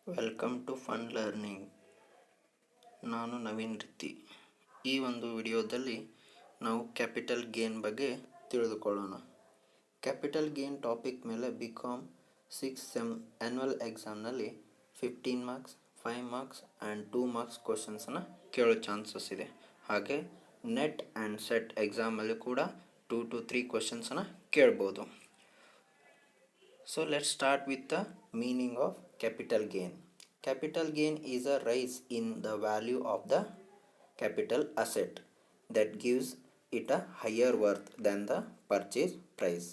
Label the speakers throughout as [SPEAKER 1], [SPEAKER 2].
[SPEAKER 1] Welcome to fun learning. ನಾನು ನವೀನ್ ರಿತ್ತಿ. ಈ ಒಂದು ವಿಡಿಯೋದಲ್ಲಿ ನಾವು ಕ್ಯಾಪಿಟಲ್ ಗೇನ್ ಬಗ್ಗೆ ತಿಳಿದುಕೊಳ್ಳೋಣ. ಕ್ಯಾಪಿಟಲ್ ಗೇನ್ ಟಾಪಿಕ್ ಮೇಲೆ BCom 6th ಸೆಮ್ ಆ್ಯನ್ಯುವಲ್ ಎಕ್ಸಾಮ್ನಲ್ಲಿ 15 ಮಾರ್ಕ್ಸ್, 5 ಮಾರ್ಕ್ಸ್ ಆ್ಯಂಡ್ 2 ಮಾರ್ಕ್ಸ್ ಕ್ವಶನ್ಸನ್ನು ಕೇಳೋ ಚಾನ್ಸಸ್ ಇದೆ. ಹಾಗೆ ನೆಟ್ ಆ್ಯಂಡ್ ಸೆಟ್ ಎಕ್ಸಾಮಲ್ಲಿ ಕೂಡ 2 to 3 ಕ್ವಶನ್ಸನ್ನು ಕೇಳ್ಬೋದು. So let's start with the meaning of capital gain. Capital gain is a rise in the value of the capital asset that gives it a higher worth than the purchase price.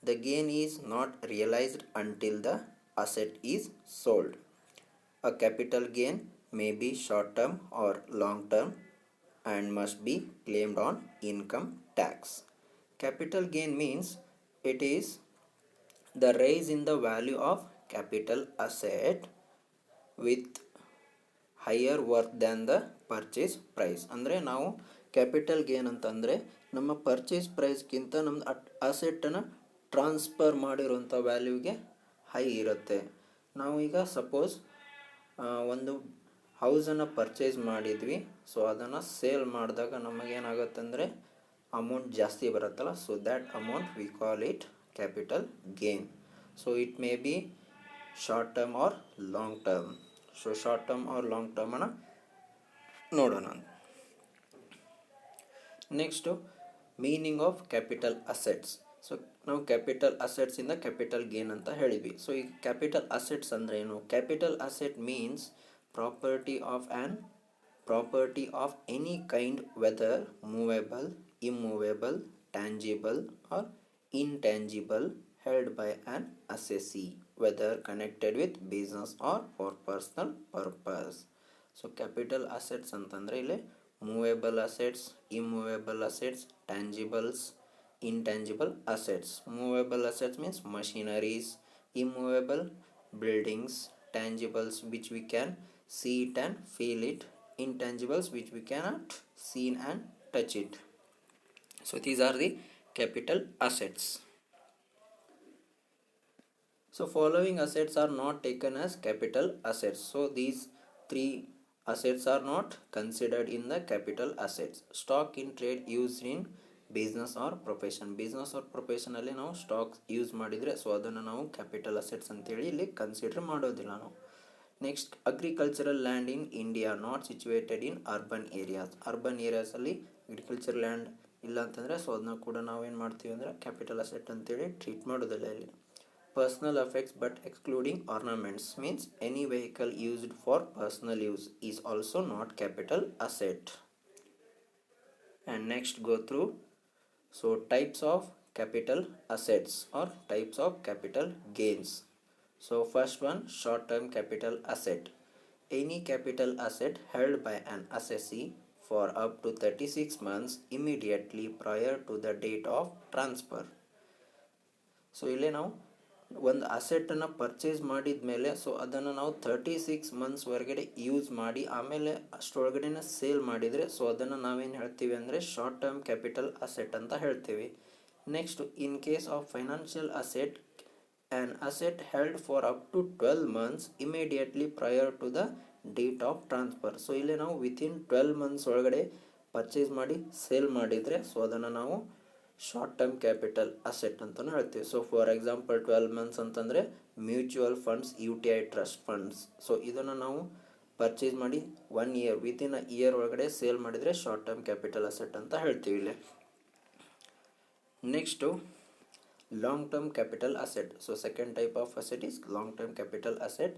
[SPEAKER 1] The gain is not realized until the asset is sold. A capital gain may be short term or long term and must be claimed on income tax. Capital gain means it is the rise in the value of capital asset with higher worth than the purchase price. ಅಂದರೆ ನಾವು capital gain ಅಂತಂದರೆ ನಮ್ಮ purchase ಪ್ರೈಸ್ಗಿಂತ ನಮ್ಮದು ಅಸೆಟ್ಟನ್ನು transfer ಮಾಡಿರೋಂಥ ವ್ಯಾಲ್ಯೂಗೆ high ಇರುತ್ತೆ. ನಾವು ಈಗ suppose ಒಂದು ಹೌಸನ್ನು ಪರ್ಚೇಸ್ ಮಾಡಿದ್ವಿ, ಸೊ ಅದನ್ನು ಸೇಲ್ ಮಾಡಿದಾಗ ನಮಗೇನಾಗುತ್ತೆ ಅಂದರೆ ಅಮೌಂಟ್ ಜಾಸ್ತಿ ಬರುತ್ತಲ್ಲ, so that amount we call it capital gain. So it may be short term or long term. So short term or long term ಅನ್ನು ನೋಡೋಣ. Next meaning of capital assets. So ನಾವು capital assets ಇಂದ capital gain ಅಂತ ಹೇಳಿದ್ವಿ. So ಈ capital assets ಅಂದರೆ ಏನು? Capital asset means property of any kind, whether movable, immovable, tangible or intangible, held by an assessee, whether connected with business or for personal purpose. So capital assets ಅಂತಂದರೆ ಇಲ್ಲಿ movable assets, immovable assets, tangibles, intangible assets. Movable assets means machineries, immovable buildings, tangibles which we can see it and feel it, intangibles which we cannot see and touch it. So these are the capital assets. So following assets are not taken as capital assets. So these three assets are not considered in the capital assets. Stock in trade used in business or profession. Business or profession ಅಲ್ಲಿ ನಾವು stock use ಮಾಡಿದರೆ so ಅದನ್ನು ನಾವು capital assets ಅಂತೇಳಿ ಇಲ್ಲಿ consider ಮಾಡೋದಿಲ್ಲ ನಾವು. Next, agricultural land in India not situated in urban areas. Urban ಏರಿಯಾಸಲ್ಲಿ ಅಗ್ರಿಕಲ್ಚರ್ ಲ್ಯಾಂಡ್ ಇಲ್ಲ ಅಂತಂದರೆ ಸೊ ಅದನ್ನ ಕೂಡ ನಾವೇನು ಮಾಡ್ತೀವಿ ಅಂದರೆ ಕ್ಯಾಪಿಟಲ್ ಅಸೆಟ್ ಅಂತೇಳಿ ಟ್ರೀಟ್ ಮಾಡೋದಿಲ್ಲ ಇಲ್ಲಿ. Personal effects but excluding ornaments means any vehicle used for personal use is also not capital asset. And next go through so types of capital assets or types of capital gains. So first one, short term capital asset. Any capital asset held by an assessee for up to 36 months immediately prior to the date of transfer. So ಇಲ್ಲಿ ನಾವು ಒಂದು ಅಸೆಟನ್ನು purchase ಮಾಡಿದ ಮೇಲೆ so ಅದನ್ನು ನಾವು 36 months ಹೊರಗಡೆ use ಮಾಡಿ ಆಮೇಲೆ ಅಷ್ಟೊಳಗಡೆನೇ ಸೇಲ್ ಮಾಡಿದರೆ ಸೊ ಅದನ್ನು ನಾವೇನು ಹೇಳ್ತೀವಿ ಅಂದರೆ ಶಾರ್ಟ್ ಟರ್ಮ್ ಕ್ಯಾಪಿಟಲ್ ಅಸೆಟ್ ಅಂತ ಹೇಳ್ತೀವಿ. Next, in case of financial asset, an asset held for up to 12 months immediately prior to the date of transfer. So ಇಲ್ಲಿ ನಾವು ವಿತಿನ್ 12 ಮಂತ್ಸ್ ಒಳಗಡೆ ಪರ್ಚೇಸ್ ಮಾಡಿ ಸೇಲ್ ಮಾಡಿದರೆ ಸೊ ಅದನ್ನು ನಾವು ಶಾರ್ಟ್ ಟರ್ಮ್ ಕ್ಯಾಪಿಟಲ್ ಅಸೆಟ್ ಅಂತಲೂ ಹೇಳ್ತೀವಿ. ಸೊ ಫಾರ್ ಎಕ್ಸಾಂಪಲ್ 12 ಮಂತ್ಸ್ ಅಂತಂದರೆ mutual funds, UTI trust funds. So ಇದನ್ನು ನಾವು ಪರ್ಚೇಸ್ ಮಾಡಿ 1 ಇಯರ್, ವಿತಿನ್ ಅ ಇಯರ್ ಒಳಗಡೆ ಸೇಲ್ ಮಾಡಿದರೆ ಶಾರ್ಟ್ ಟರ್ಮ್ ಕ್ಯಾಪಿಟಲ್ ಅಸೆಟ್ ಅಂತ ಹೇಳ್ತೀವಿ ಇಲ್ಲಿ. Next long term capital asset. So second type of asset is long term capital asset.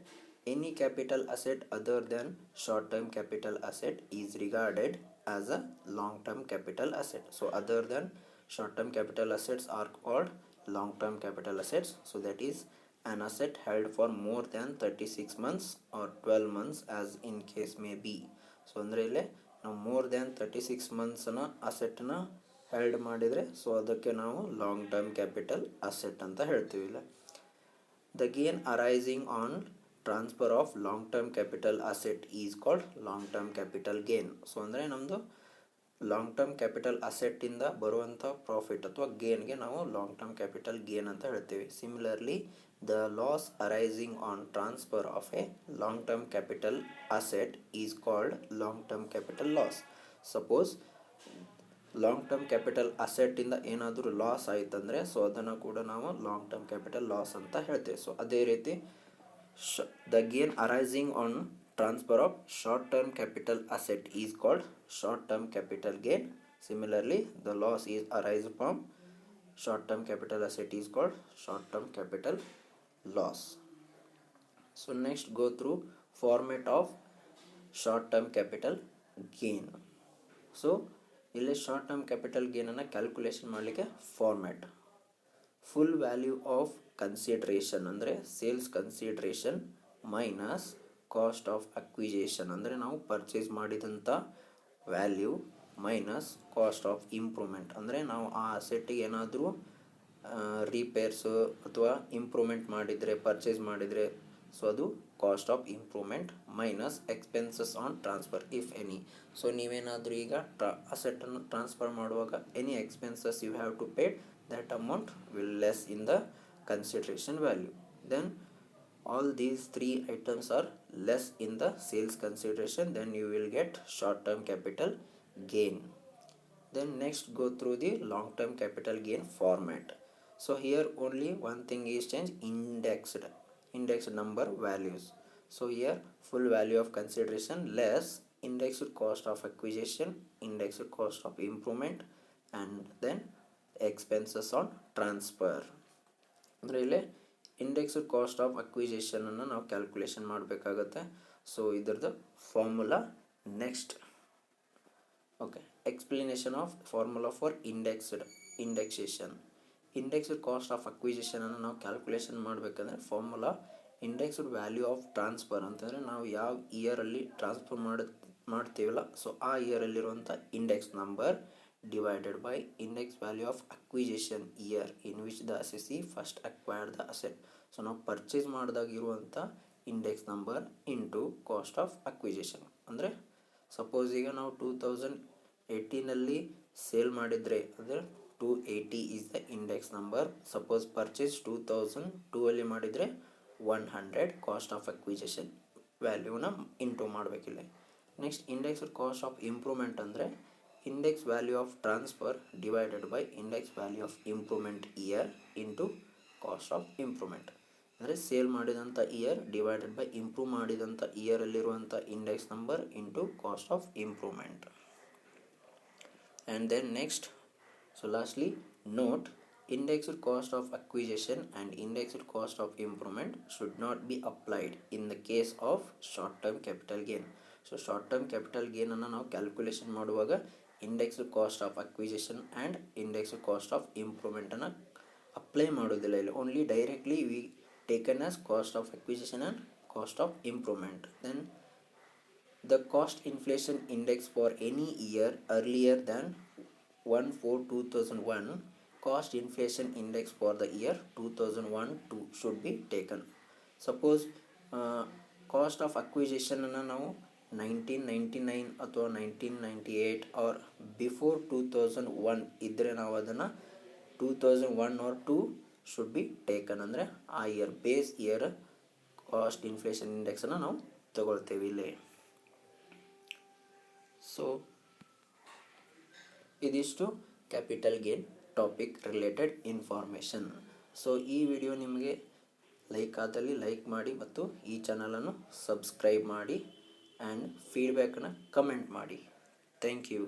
[SPEAKER 1] Any capital asset other than short term capital asset is regarded as a long term capital asset. So other than short term capital assets are called long term capital assets. So that is an asset held for more than 36 months or 12 months as in case may be. So ಅಂದರೆ ಇಲ್ಲಿ ನಾವು more than 36 ಮಂತ್ಸ್ನ ಅಸೆಟ್ನ held ಮಾಡಿದರೆ so ಅದಕ್ಕೆ ನಾವು long term capital asset ಅಂತ ಹೇಳ್ತೀವಿ ಇಲ್ಲ. The gain arising on transfer of long term capital asset is called long term capital gain. So ಅಂದರೆ ನಮ್ಮದು ಲಾಂಗ್ ಟರ್ಮ್ ಕ್ಯಾಪಿಟಲ್ ಅಸೆಟ್ಟಿಂದ ಬರುವಂಥ ಪ್ರಾಫಿಟ್ ಅಥವಾ ಗೇನ್ಗೆ ನಾವು ಲಾಂಗ್ ಟರ್ಮ್ ಕ್ಯಾಪಿಟಲ್ ಗೇನ್ ಅಂತ ಹೇಳ್ತೀವಿ. Similarly The loss arising on transfer of a long-term capital asset is called long-term capital loss. Suppose long term capital ಅಸೆಟ್ಟಿಂದ ಏನಾದರೂ loss ಆಯ್ತಂದರೆ so ಅದನ್ನು ಕೂಡ ನಾವು ಲಾಂಗ್ ಟರ್ಮ್ ಕ್ಯಾಪಿಟಲ್ ಲಾಸ್ ಅಂತ ಹೇಳ್ತೇವೆ. ಸೊ ಅದೇ ರೀತಿ the gain arising on transfer of short term capital asset is called short term capital gain. Similarly, the loss is arise from short term capital asset is called short term capital loss. So next go through format of short term capital gain. So ಇಲ್ಲಿ short term capital ಗೇನನ್ನು calculation ಮಾಡಲಿಕ್ಕೆ format full value of consideration ಅಂದರೆ sales consideration minus cost of acquisition ಅಂದರೆ ನಾವು purchase ಮಾಡಿದಂಥ value minus cost of improvement ಅಂದರೆ ನಾವು ಆ ಅಸೆಟ್ಟಿಗೆ ಏನಾದರೂ ರಿಪೇರ್ಸು ಅಥವಾ ಇಂಪ್ರೂವ್ಮೆಂಟ್ ಮಾಡಿದರೆ ಪರ್ಚೇಸ್ ಮಾಡಿದರೆ ಸೊ ಅದು cost of improvement minus expenses on transfer if any. So ನೀವೇನಾದರೂ ಈಗ ಅಸೆಟನ್ನು ಟ್ರಾನ್ಸ್ಫರ್ ಮಾಡುವಾಗ any expenses you have to pay that amount will less in the consideration value. Then all these three items are less in the sales consideration, then you will get short term capital gain. Then next go through the long term capital gain format. So here only one thing is changed, indexed number values. So here full value of consideration less indexed cost of acquisition, indexed cost of improvement, and then expenses on transfer. ಅಂದರೆ ಇಲ್ಲಿ indexed cost of ಅಕ್ವಿಜೇಷನನ್ನು ನಾವು calculation ಮಾಡಬೇಕಾಗತ್ತೆ. So ಇದರದ್ದು formula next. Okay, explanation of formula for indexation. Indexed cost of ಅಕ್ವಿಜೇಷನನ್ನು ನಾವು calculation ಮಾಡಬೇಕಂದ್ರೆ formula indexed value of transfer ಅಂತಂದರೆ ನಾವು ಯಾವ ಇಯರಲ್ಲಿ ಟ್ರಾನ್ಸ್ಫರ್ ಮಾಡ್ತೀವಲ್ಲ ಸೊ ಆ ಇಯರಲ್ಲಿರುವಂಥ index number divided by index value of acquisition year in which the assessee first acquired the asset. So ನಾವು ಪರ್ಚೇಸ್ ಮಾಡಿದಾಗ ಇರುವಂಥ index number into cost of acquisition. ಅಂದರೆ ಸಪೋಸ್ ಈಗ ನಾವು 2018 ಸೇಲ್ ಮಾಡಿದರೆ ಅಂದರೆ 280 is the index number. Suppose purchase 2002 ಮಾಡಿದರೆ 100 cost of acquisition ವ್ಯಾಲ್ಯೂನ ಇಂಟು ಮಾಡಬೇಕಿಲ್ಲ. Next indexed cost of improvement ಅಂದರೆ index value of transfer divided by index value of improvement year into cost of improvement. ಅಂದರೆ sale ಮಾಡಿದಂಥ year divided by improve ಮಾಡಿದಂಥ ಇಯರಲ್ಲಿರುವಂಥ index number into cost of improvement. And then next so lastly note, indexed cost of acquisition and indexed cost of improvement should not be applied in the case of short term capital gain. So short term capital ಗೇನನ್ನು ನಾವು calculation ಮಾಡುವಾಗ indexed cost of acquisition and indexed cost of ಇಂಪ್ರೂವ್ಮೆಂಟನ್ನು apply ಮಾಡೋದಿಲ್ಲ. ಇಲ್ಲಿ only directly we taken as cost of acquisition and cost of improvement. Then the cost inflation index for any year earlier than 1/4/2001, cost inflation index for the year 2001-2 should be taken. Suppose cost of acquisition ಅನ್ನು ನಾವು 1999 ಅಥವಾ 1998 or before 2001 ಇದ್ದರೆ ನಾವು ಅದನ್ನು 2001 or 2 should be taken. ಅಂದರೆ ಆ year base year cost inflation ಇಂಡೆಕ್ಸನ್ನು ನಾವು ತಗೊಳ್ತೇವೆ ಇಲ್ಲಿ. ಸೊ ಇದಿಷ್ಟು capital gain topic related information. So ಈ ವಿಡಿಯೋ ನಿಮಗೆ ಲೈಕ್ ಆದಲ್ಲಿ ಲೈಕ್ ಮಾಡಿ ಮತ್ತು ಈ ಚಾನಲನ್ನು ಸಬ್ಸ್ಕ್ರೈಬ್ ಮಾಡಿ ಆ್ಯಂಡ್ ಫೀಡ್ಬ್ಯಾಕನ್ನು ಕಮೆಂಟ್ ಮಾಡಿ. Thank you.